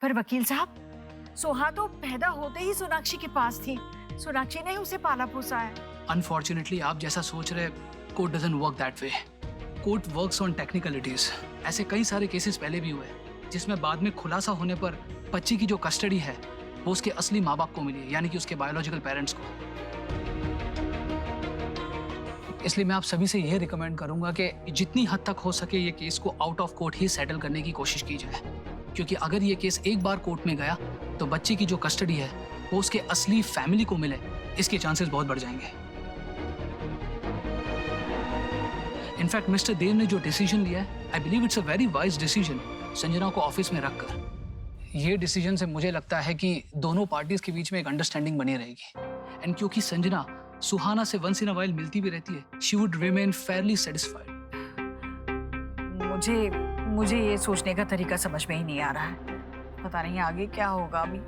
पर वकील साहब, सोहा तो पैदा होते ही सोनाक्षी के पास थी। सोनाक्षी ने उसे पाला पोसा है। अनफॉर्चुनेटली आप जैसा सोच रहे, court doesn't work that way. Court works on technicalities. ऐसे कई सारे केसेस पहले भी हुए जिसमें बाद में खुलासा होने पर बच्ची की जो कस्टडी है वो उसके असली माँ बाप को मिली है, यानी कि उसके बायोलॉजिकल पेरेंट्स को। इसलिए मैं आप सभी से यह रिकमेंड करूंगा कि जितनी हद तक हो सके ये केस को out of court he settle करने की कोशिश की जाए, क्योंकि अगर ये केस एक बार कोर्ट में गया तो बच्चे की जो कस्टडी है वो उसके असली फैमिली को मिले, इसके चांसेस बहुत बढ़ जाएंगे। इनफैक्ट मिस्टर देव ने जो डिसीजन लिया है, I believe it's a very wise decision, Sanjana को ऑफिस में रखकर। ये डिसीजन से मुझे लगता है कि दोनों पार्टीज के बीच में एक अंडरस्टैंडिंग बनी रहेगी। एंड क्योंकि संजना सुहाना से वंस इन अ वाइल मिलती भी रहती है, she would remain Fairlie satisfied. मुझे ये सोचने का तरीका समझ में ही नहीं आ रहा है। पता नहीं आगे क्या होगा। अभी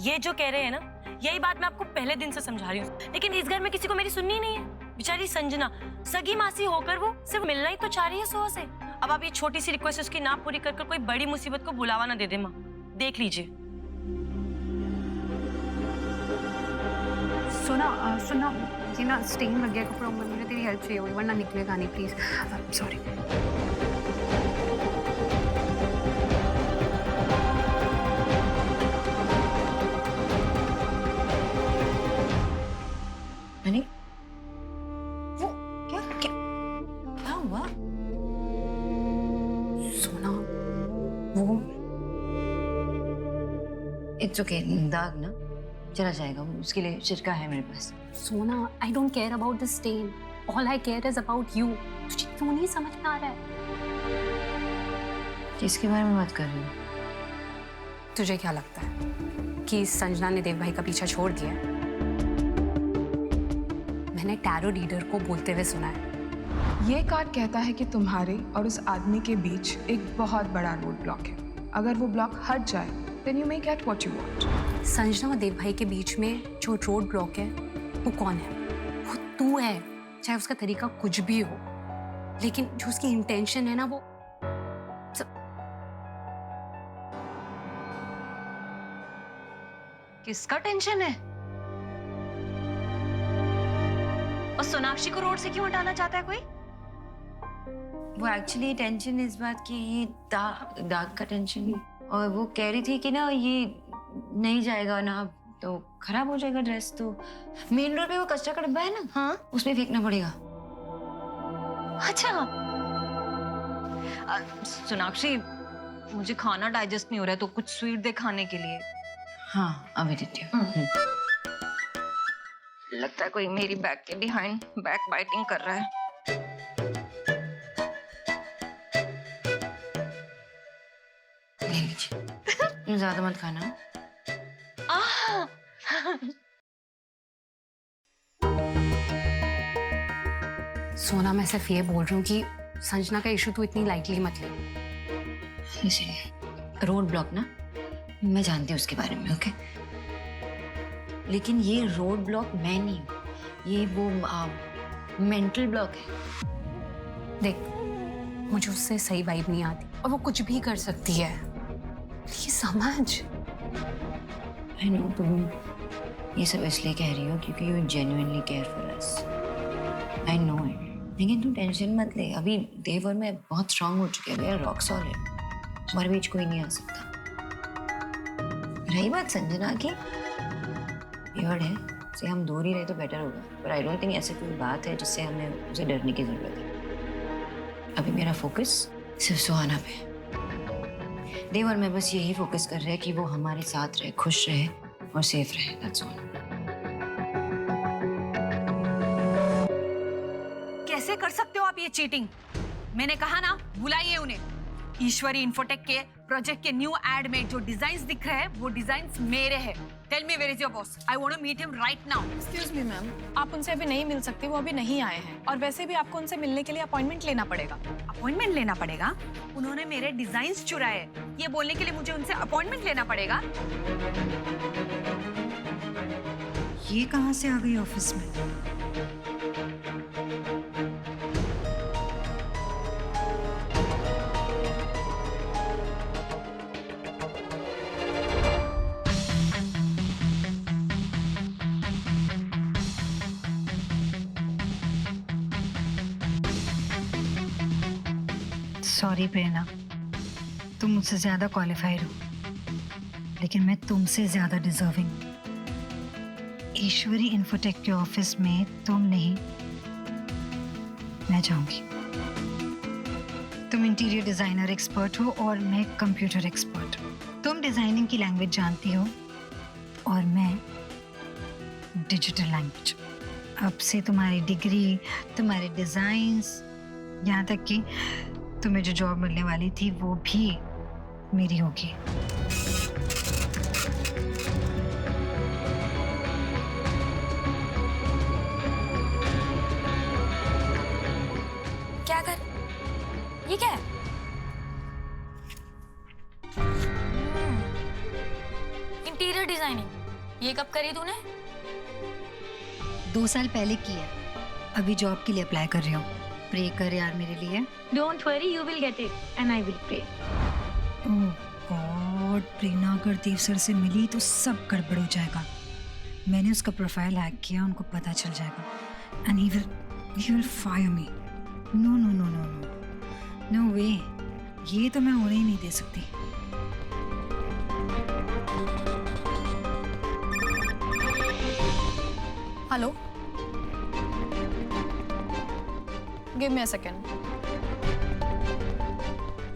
ये जो कह रहे हैं ना, यही बात मैं आपको पहले दिन से समझा रही हूँ, लेकिन इस घर में किसी को मेरी सुननी नहीं है। बेचारी संजना सगी मासी होकर वो सिर्फ मिलना ही तो चाह रही है सोहा से। अब आप ये छोटी सी रिक्वेस्ट उसकी ना पूरी कर कोई बड़ी मुसीबत को बुलावा ना दे दे। माँ देख लीजिए। सुना ये ना स्टेन लग गया कपड़ों में, मुझे तेरी हेल्प चाहिए होगी वरना निकलेगा नहीं, प्लीज। सॉरी। नहीं, वो क्या हुआ? सोना वो इट्स ओके, दाग ना चला जाएगा, उसके लिए सिरका है मेरे पास। सोना, I don't care about the stain, all I care is about you. तुझे क्यों नहीं समझ में आ रहा है? किसके बारे में बात कर रही हो? तुझे क्या लगता है कि संजना ने देव भाई का पीछा छोड़ दिया? मैंने टैरो रीडर को बोलते हुए सुना है। ये कार्ड कहता है कि तुम्हारे और उस आदमी के बीच एक बहुत बड़ा रोड ब्लॉक है। अगर वो ब्लॉक हट जाए then you may get what you want. Sanjana और देव भाई के बीच में जो रोड ब्लॉक है वो कौन है? वो तू है। चाहे उसका तरीका कुछ भी हो, लेकिन जो उसकी इंटेंशन है ना वो किसका टेंशन है? और सोनाक्षी को रोड से क्यों हटाना चाहता है कोई? वो एक्चुअली टेंशन इस बात की, ये दाग का टेंशन। और वो कह रही थी कि ना ये नहीं जाएगा ना तो खराब हो जाएगा ड्रेस। तो मेन रोड पे वो कचरा का डब्बा है ना, हाँ उसमें फेंकना पड़ेगा। अच्छा सोनाक्षी, मुझे खाना डाइजेस्ट नहीं हो रहा है तो कुछ स्वीट दे खाने के लिए। हाँ अभी देती हूँ। लगता है कोई मेरी बैक के बिहाइंड बैक बाइटिंग कर रहा है। ज्यादा मत खाना। सोना, मैं सिर्फ ये बोल रही हूँ कि संजना का इशू तू इतनी लाइटली मत ले। इसलिए रोड ब्लॉक ना, मैं जानती हूँ उसके बारे में, ओके? लेकिन ये रोड ब्लॉक मैं नहीं हूँ, ये वो मेंटल ब्लॉक है। देख, मुझे उससे सही वाइब नहीं आती और वो कुछ भी कर सकती है। प्लीज समझ। आई नो तुम ये सब इसलिए कह रही हो क्योंकि you genuinely care for us. I know it, लेकिन तुम टेंशन मत ले। अभी देव और मैं बहुत स्ट्रांग हो चुके हैं, वी आर रॉक सॉलिड। हमारे बीच कोई नहीं आ सकता। रही बात संजना की, प्योर है, से हम दूर ही रहे तो बेटर होगा, पर आई डोंट थिंक ऐसी कोई बात है जिससे हमें उसे डरने की जरूरत है। अभी मेरा फोकस सिर्फ सुहाना पे। देव और मैं बस यही फोकस कर रहे हैं कि वो हमारे साथ रहे, खुश रहे और सेफ रहे, दैट्स ऑल। कैसे कर सकते हो आप ये चीटिंग? मैंने कहा ना, बुलाइए उन्हें। ईश्वरी इन्फोटेक के प्रोजेक्ट के न्यू एड में जो डिजाइन्स दिख रहे हैं वो डिजाइन्स मेरे हैं। Tell me where is your boss? I want to meet him right now. Excuse me ma'am, आप उनसे अभी नहीं मिल सकती, वो अभी नहीं आए हैं। और वैसे भी आपको उनसे मिलने के लिए अपॉइंटमेंट लेना पड़ेगा। अपॉइंटमेंट लेना पड़ेगा? उन्होंने मेरे डिजाइन्स चुराए, ये बोलने के लिए मुझे उनसे अपॉइंटमेंट लेना पड़ेगा? ये कहाँ से आ गई ऑफिस में? सॉरी प्रेरणा, तुम मुझसे ज्यादा क्वालिफाइड हो, लेकिन मैं तुमसे ज्यादा डिजर्विंग हूँ। ईश्वरी इन्फोटेक के ऑफिस में तुम नहीं, मैं जाऊंगी। तुम इंटीरियर डिजाइनर एक्सपर्ट हो और मैं कंप्यूटर एक्सपर्ट हूँ। तुम डिजाइनिंग की लैंग्वेज जानती हो और मैं डिजिटल लैंग्वेज। अब से तुम्हारी डिग्री, तुम्हारे डिजाइन्स, यहाँ तक कि तुम्हें जो जॉब मिलने वाली थी वो भी मेरी होगी। क्या कर, ये क्या है? इंटीरियर डिजाइनिंग, ये कब करी तूने? 2 साल पहले की है, अभी जॉब के लिए अप्लाई कर रही हूँ। प्रे कर यार मेरे लिए। Don't worry, you will get it, and I will pray. Oh God, Prerna अगर देव सर से मिली तो सब गड़बड़ हो जाएगा। मैंने उसका प्रोफाइल हैक किया, उनको पता चल जाएगा and he will fire me. No no no no no no way, ये तो मैं होने ही नहीं दे सकती। Hello, give me a second.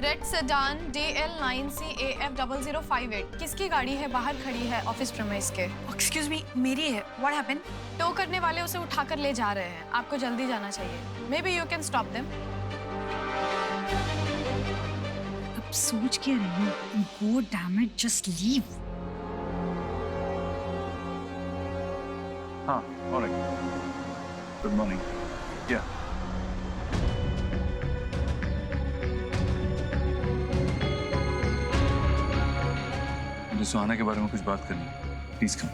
Red sedan DL9CAF0058 किसकी गाड़ी है? बाहर खड़ी है ऑफिस प्रीमाइस के। एक्सक्यूज मी, मेरी है। What happened? टो करने वाले उसे उठाकर ले जा रहे हैं, आपको जल्दी जाना चाहिए। May be you can stop them. अब सोच क्या रही हूँ? गो डैम इट, जस्ट लीव। हाँ, morning. Good morning. Yeah. मुझे सुहाना के बारे में कुछ बात करनी है। Please come.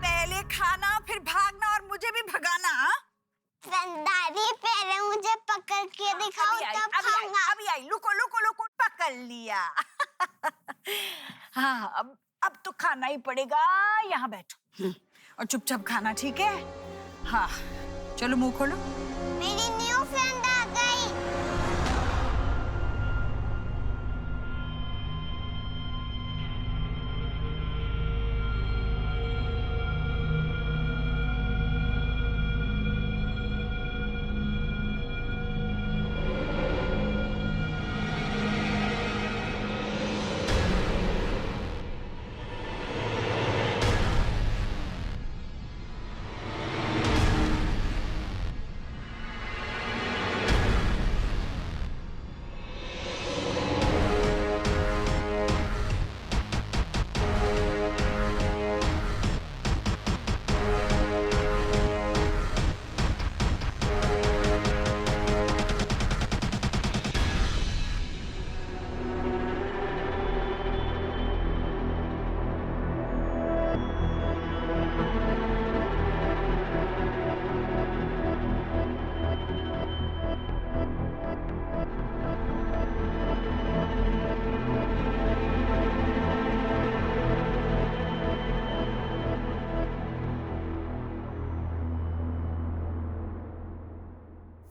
पहले खाना फिर भागना और मुझे भी भगाना। हाँ? दादी पहले मुझे पकड़ के दिखाओ तब खाऊंगा। अभी आई, लुको लुको लुको, पकड़ लिया। हाँ, अब तो खाना ही पड़ेगा। यहाँ बैठो और चुपचाप खाना, ठीक है? हाँ, चलो मुंह खोलो। मेरी न्यू फ्रेंड आ गई।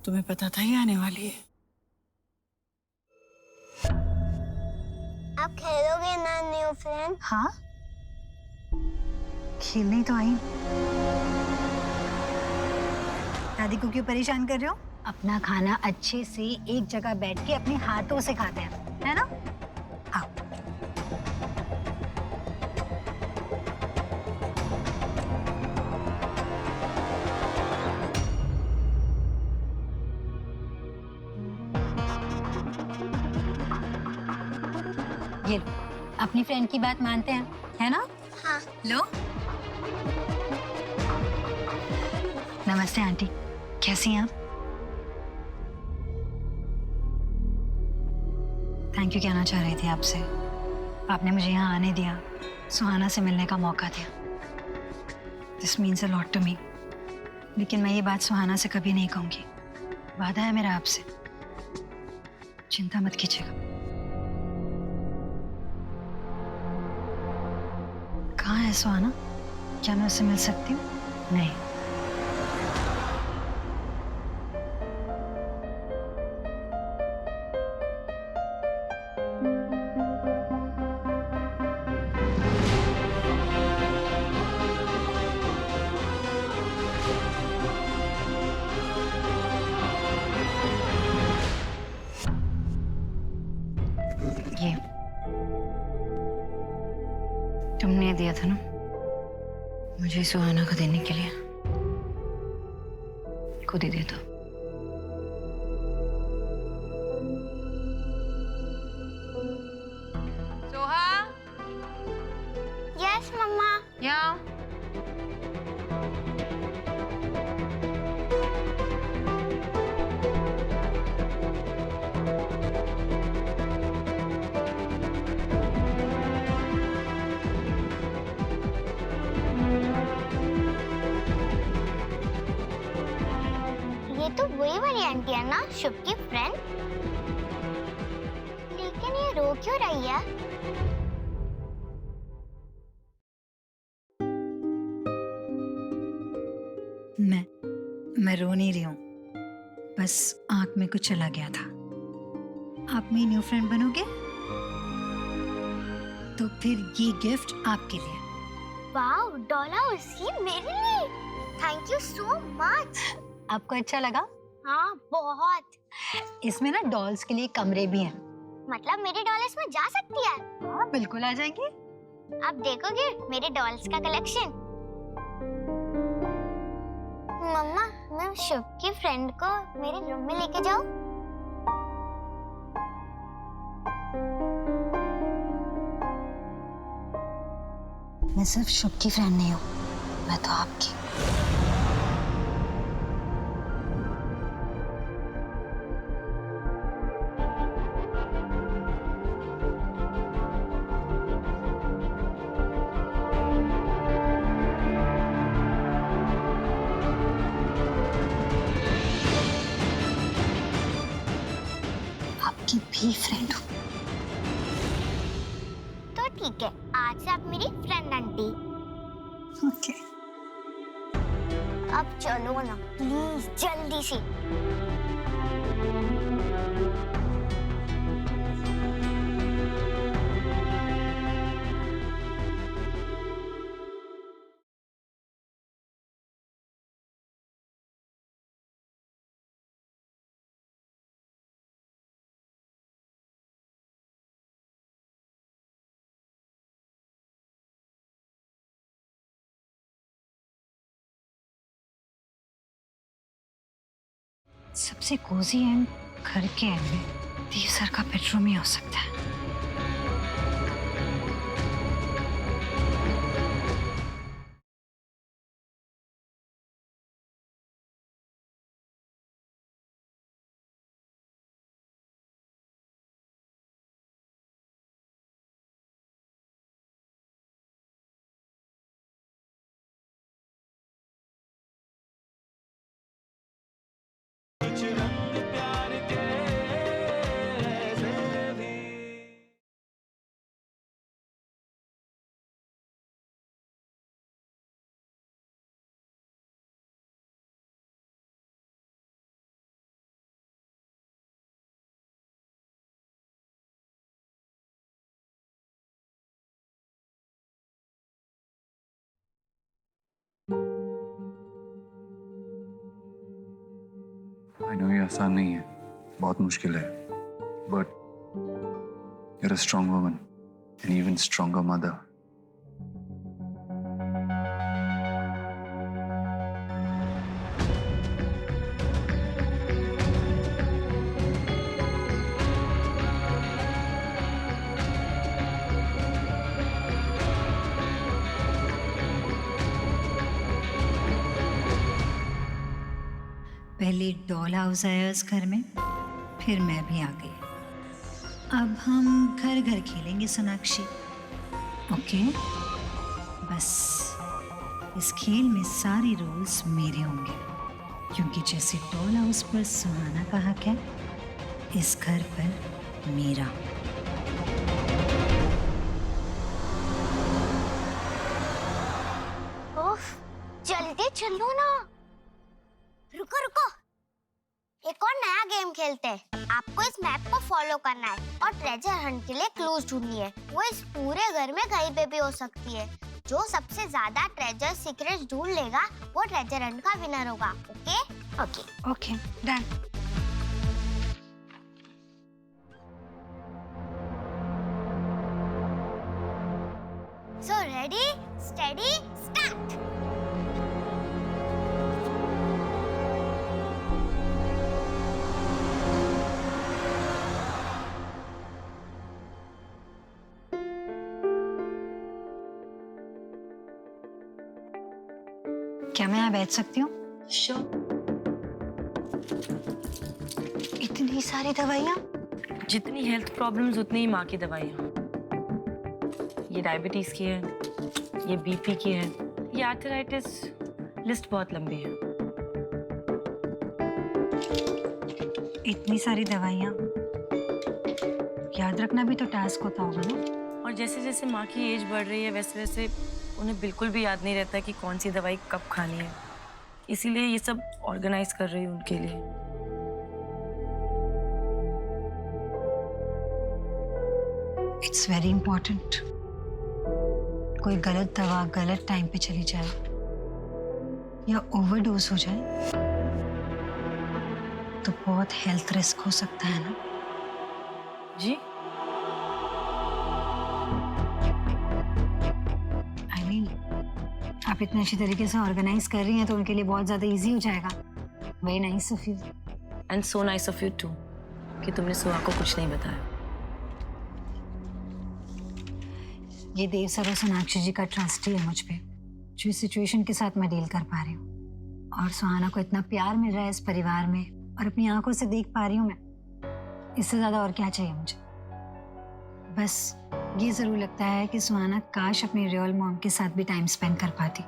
तुम्हें पता था ये आने वाली है? आप खेलोगे ना न्यू फ्रेंड? हाँ, खेलने ही तो आई। दादी को क्यों परेशान कर रहे हो? अपना खाना अच्छे से एक जगह बैठ के अपने हाथों से खाते हैं, है ना? आओ। ये लो, अपनी फ्रेंड की बात मानते हैं, है ना? हाँ। लो। नमस्ते आंटी, कैसी हैं आप? थैंक यू कहना चाह रही थी आपसे। आपने मुझे यहाँ आने दिया, सुहाना से मिलने का मौका दिया। This means a lot to me. लेकिन मैं ये बात सुहाना से कभी नहीं कहूँगी। वादा है मेरा आपसे, चिंता मत कीजिएगा। कहाँ है सुहाना? क्या मैं उससे मिल सकती हूँ? नहीं। ये तुमने दिया था ना मुझे सुहाना को देने के लिए, खुद ही दे दो। सोहा, यस मम्मा। यहाँ ये तो वही वाली आंटी है ना, शुभ की फ्रेंड। लेकिन ये रो क्यों रही है? मैं रो नहीं रही हूँ, बस आंख में कुछ चला गया था। आप मेरी न्यू फ्रेंड बनोगे तो फिर ये गिफ्ट आपके लिए। वाओ, डॉल हाउस, ये मेरे लिए। Thank you so much. आपको अच्छा लगा? हाँ, बहुत। इसमें ना डॉल्स के लिए कमरे भी हैं। मतलब मेरी डॉल इसमें जा सकती है? हाँ, बिल्कुल आ जाएंगी। आप देखोगे मेरे डॉल्स का कलेक्शन? मम्मा, मैं शुभ की फ्रेंड को मेरे रूम में लेके जाऊं? मैं सिर्फ शुभ की फ्रेंड नहीं हूँ, मैं तो आपकी। आपकी भी फ्रेंड हूँ। तो ठीक है, आज से आप मेरी फ्रेंड आंटी। ओके। अब चलो ना प्लीज, जल्दी से। सबसे कोजी एंड घर के एंड में देव सर का बेडरूम ही हो सकता है। I know ये आसान नहीं है, बहुत मुश्किल है, but you're a strong woman, an even stronger mother. पहले डॉल हाउस आया इस घर में, फिर मैं भी आ गई। अब हम घर घर खेलेंगे सोनाक्षी, ओके? बस इस खेल में सारे रूल्स मेरे होंगे, क्योंकि जैसे डॉल हाउस पर सुहाना का हक है, इस घर पर मेरा। चलो ना। रुको रुको, एक और नया गेम खेलते हैं। आपको इस मैप को फॉलो करना है और ट्रेजर हंट के लिए क्लूज ढूंढनी है। वो इस पूरे घर में कहीं पे भी हो सकती है। जो सबसे ज्यादा ट्रेजर सीक्रेट्स ढूंढ लेगा वो ट्रेजर हंट का विनर होगा। Okay okay okay, done. So ready steady start. क्या मैं यहाँ बैठ सकती हूँ? इतनी सारी दवाइयाँ? जितनी हेल्थ प्रॉब्लम्स उतनी ही माँ की दवाइयाँ। ये डायबिटीज की है, ये बीपी की है, ये आर्थराइटिस, लिस्ट बहुत लंबी है। इतनी सारी दवाइयाँ याद रखना भी तो टास्क होता होगा ना? और जैसे जैसे माँ की एज बढ़ रही है वैसे वैसे उन्हें बिल्कुल भी याद नहीं रहता कि कौन सी दवाई कब खानी है। इसीलिए ये सब ऑर्गेनाइज कर रही हूँ उनके लिए। It's very important. कोई गलत दवा गलत टाइम पे चली जाए या ओवरडोज हो जाए तो बहुत हेल्थ रिस्क हो सकता है ना? जी आई मीन आप इतने अच्छी तरीके से ऑर्गेनाइज कर रही हैं तो उनके लिए बहुत ज्यादा इजी हो जाएगा। Very nice of you. And so nice of you too कि तुमने सुहा को कुछ नहीं बताया। ये देव सर और सोनाक्षी जी का ट्रस्ट ही है मुझ पे, जो इस सिचुएशन के साथ मैं डील कर पा रही हूँ। और सुहाना को इतना प्यार मिल रहा है इस परिवार में और अपनी आंखों से देख पा रही हूँ मैं। इससे ज्यादा और क्या चाहिए मुझे? बस ये जरूर लगता है कि सुहाना काश अपनी रियल मॉम के साथ भी टाइम स्पेंड कर पाती,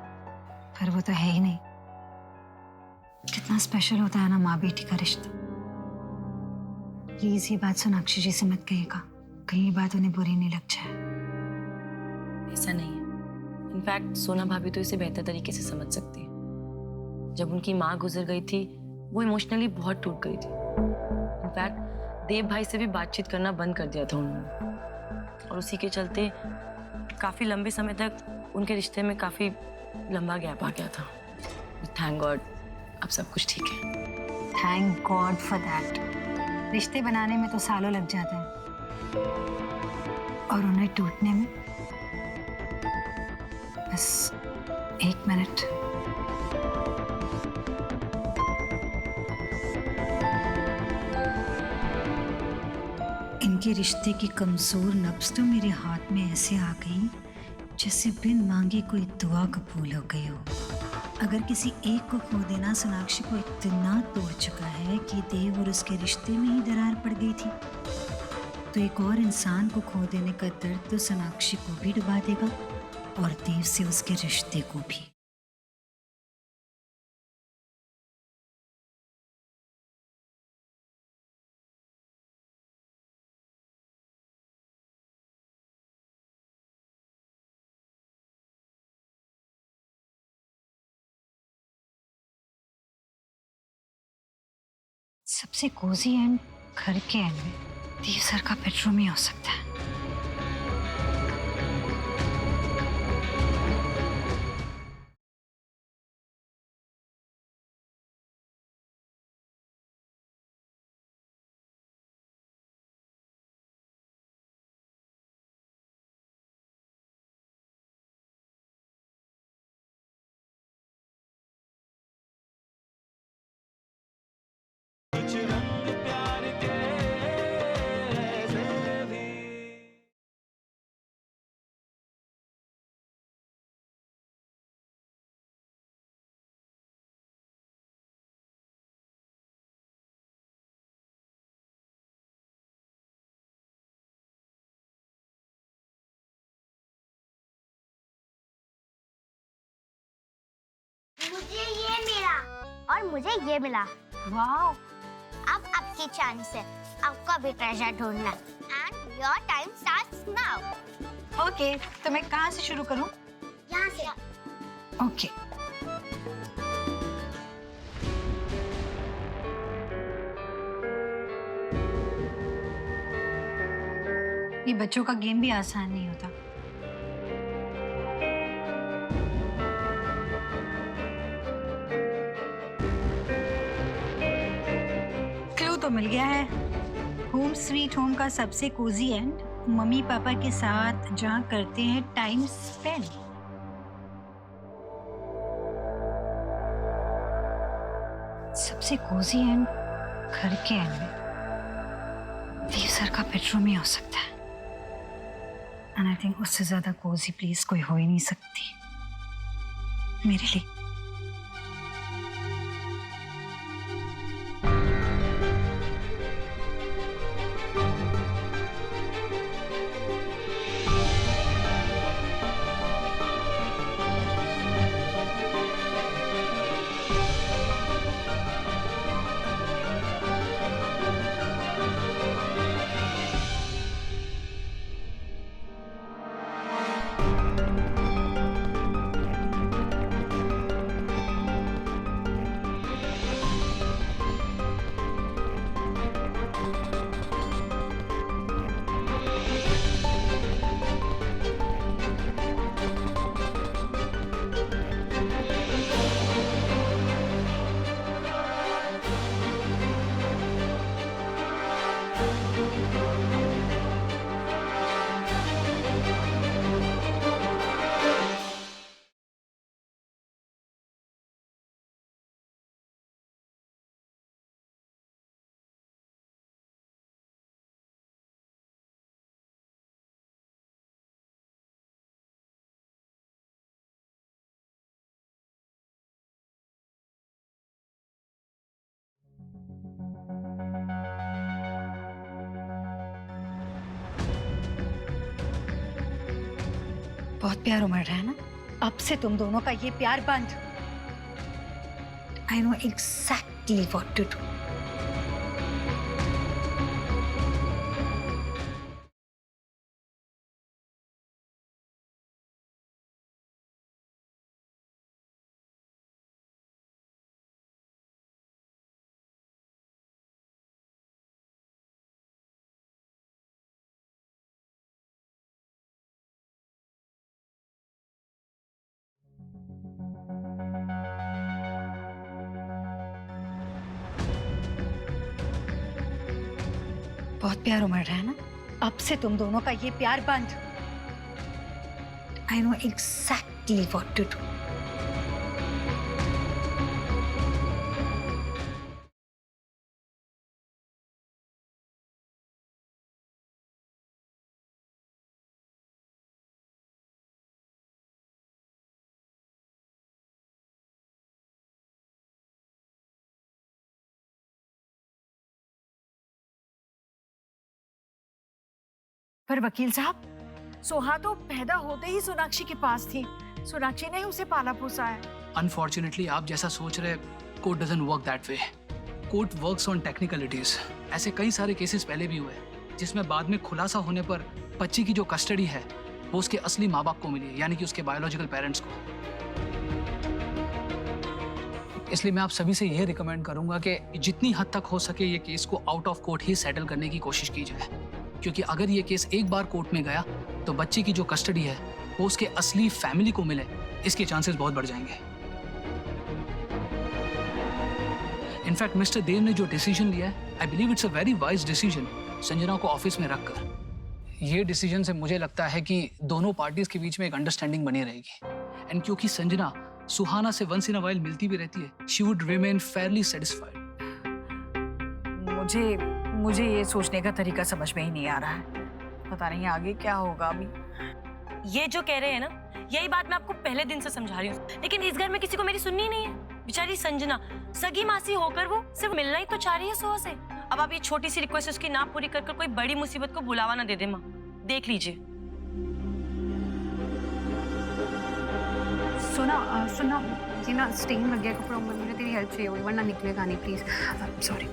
पर वो तो है ही नहीं। कितना स्पेशल होता है ना माँ बेटी का रिश्ता। प्लीज ये बात सोनाक्षी जी से मत कहिएगा, कहीं ये बात उन्हें बुरी नहीं लग जाए। ऐसा नहीं है। इनफैक्ट सोना भाभी तो इसे बेहतर तरीके से समझ सकती है। जब उनकी माँ गुजर गई थी वो इमोशनली बहुत टूट गई थी। इनफैक्ट देव भाई से भी बातचीत करना बंद कर दिया था उन्होंने, और उसी के चलते काफी लंबे समय तक उनके रिश्ते में काफी लंबा गैप आ गया था। थैंक गॉड अब सब कुछ ठीक है। Thank God for that. रिश्ते बनाने में तो सालों लग जाते हैं और उन्हें टूटने में बस 1 मिनट। इनके रिश्ते की कमजोर नब्ज तो मेरे हाथ में ऐसे आ गई जैसे बिन मांगे कोई दुआ कबूल हो गई हो। अगर किसी एक को खो देना सोनाक्षी को इतना तोड़ चुका है कि देव और उसके रिश्ते में ही दरार पड़ गई थी, तो एक और इंसान को खो देने का दर्द तो सोनाक्षी को भी डुबा देगा और देव से उसके रिश्ते को भी। सबसे कोजी एंड घर के एंड में देव सर का बेडरूम ही हो सकता है। मुझे ये मिला और मुझे ये मिला। वाओ, अब आपकी चांस है, आपका भी ट्रेजर ढूंढना। And your time starts now. Okay, तो मैं कहाँ से शुरू करूँ? यहाँ से। ओके। ये बच्चों का गेम भी आसान नहीं होता। क्लू तो मिल गया है। होम स्वीट होम का सबसे कोजी एंड मम्मी पापा के साथ जहाँ करते हैं टाइम स्पेंड। सबसे कोजी एंड घर के एंड में देव सर का बेडरूम ही हो सकता है। एंड आई थिंक उससे ज्यादा कोजी प्लेस कोई हो ही नहीं सकती मेरे लिए। बहुत प्यार उमड़ रहा है ना। अब से तुम दोनों का ये प्यार बंद। I know exactly what to do. बहुत प्यार उमड़ रहा है ना। अब से तुम दोनों का ये प्यार बंद। I know exactly what to do. पर वकील साहब, सोहा तो पैदा होते ही सोनाक्षी के पास थी। सोनाक्षी ने उसे पाला पोसा है। अनफॉर्चुनेटली आप जैसा सोच रहे, court doesn't work that way. Court works on technicalities. ऐसे कई सारे केसेस पहले भी हुए जिसमें बाद में खुलासा होने पर बच्ची की जो कस्टडी है वो उसके असली माँ बाप को मिली है, यानी कि उसके बायोलॉजिकल पेरेंट्स को। इसलिए मैं आप सभी से यह रिकमेंड करूंगा कि जितनी हद तक हो सके ये केस को out of court he settle करने की कोशिश की जाए, क्योंकि अगर ये केस एक बार कोर्ट में गया तो बच्चे की जो कस्टडी है वो उसके असली फैमिली को मिले, इसके चांसेस बहुत बढ़ जाएंगे। इनफैक्ट मिस्टर देव ने जो डिसीजन लिया है, I believe it's a very wise decision, Sanjana को ऑफिस में रखकर। ये डिसीजन से मुझे लगता है कि दोनों पार्टीज के बीच में एक अंडरस्टैंडिंग बनी रहेगी। एंड क्योंकि संजना सुहाना से वंस इन अ वाइल मिलती भी रहती है, she would remain Fairlie satisfied. मुझे ये सोचने का तरीका समझ में ही नहीं आ रहा है। पता नहीं आगे क्या होगा। अभी ये जो कह रहे हैं ना, यही बात मैं आपको पहले दिन से समझा रही हूँ, लेकिन इस घर में किसी को मेरी सुननी नहीं है। बेचारी संजना सगी मासी होकर वो सिर्फ मिलना ही तो चाह रही है सुहा से। अब आप ये छोटी सी रिक्वेस्ट उसकी ना पूरी कर कोई बड़ी मुसीबत को बुलावा ना दे दे। माँ देख लीजिए। सुना ये ना स्टेन लग गया कपड़ों में, मुझे तेरी हेल्प चाहिए होगी वरना निकलेगा नहीं, प्लीज। सॉरी।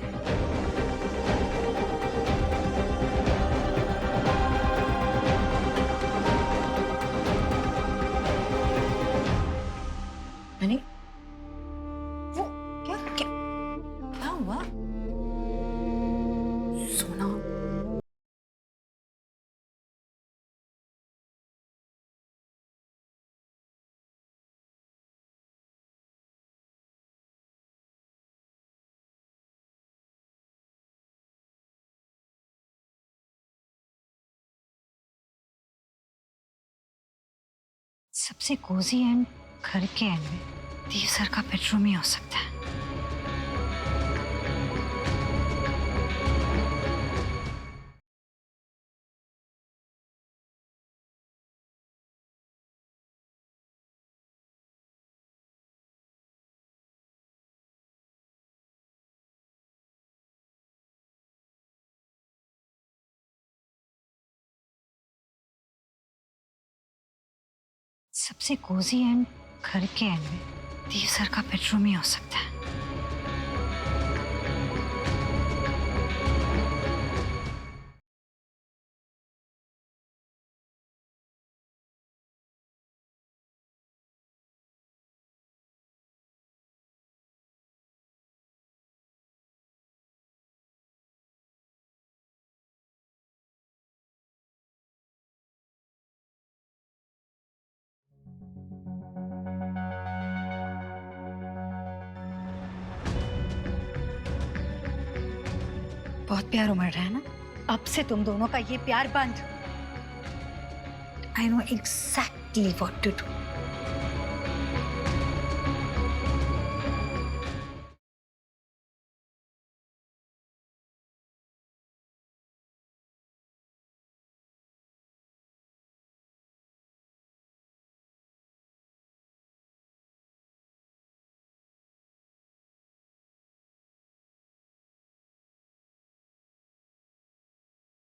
सबसे कोजी एंड घर के एंड में देव सर का बेडरूम ही हो सकता है। सबसे कोजी एंड घर के एंड में देव सर का बेडरूम ही हो सकता है। बहुत प्यार उमड़ रहा है ना? अब से तुम दोनों का ये प्यार बंद। I know exactly what to do.